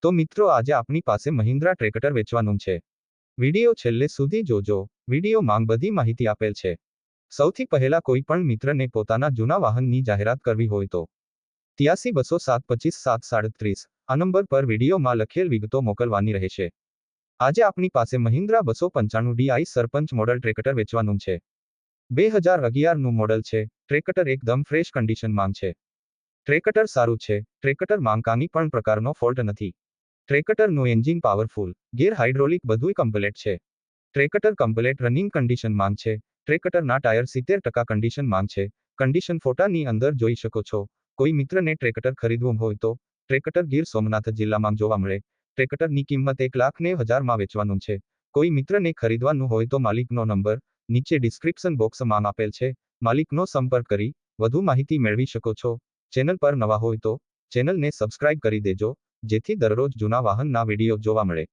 તો મિત્રો આજે આપણી પાસે મહિન્દ્રા ટ્રેક્ટર વેચવાનું છે. વિડિયો છેલ્લે સુધી જોજો. વિડિયોમાં બધી માહિતી આપેલ છે. સૌથી પહેલા કોઈ પણ મિત્રને પોતાના જૂના વાહનની જાહેરાત કરવી હોય તો 83 207 25 737 આ નંબર પર વિડિયોમાં લખેલ વિગતો મોકલવાની રહેશે. આજે આપણી પાસે મહિન્દ્રા 295 DI સરપંચ મોડલ ટ્રેક્ટર વેચવાનું છે. 2011નું મોડલ છે. ટ્રેક્ટર એકદમ ફ્રેશ કન્ડિશનમાં છે. ટ્રેક્ટર સારું છે. ટ્રેક્ટરમાં કાંઈ પણ પ્રકારનો ફોલ્ટ નથી. ટ્રેક્ટરનું એન્જિન પાવરફુલ, ગેર હાઇડ્રોલિક બધુંય કમ્પ્લેટ છે. ટ્રેક્ટર કમ્પ્લેટ રનિંગ કન્ડિશનમાં છે. ટ્રેક્ટરના ટાયર 70% કન્ડિશનમાં છે. કન્ડિશન ફોટાની અંદર જોઈ શકો છો. કોઈ મિત્રને ટ્રેક્ટર ખરીદવું હોય તો ટ્રેક્ટર ગીર સોમનાથ જિલ્લામાં જોવા મળે. ટ્રેક્ટરની કિંમત 1,90,000માં વેચવાનું છે. કોઈ મિત્રને ખરીદવાનું હોય તો માલિકનો નંબર નીચે ડિસ્ક્રિપ્શન બોક્સમાં આપેલ છે. માલિકનો સંપર્ક કરી વધુ માહિતી મેળવી શકો છો. ચેનલ પર નવા હોય તો ચેનલને સબસ્ક્રાઇબ કરી દેજો, જેથી દરરોજ જૂના વાહનના વિડીયો જોવા મળે.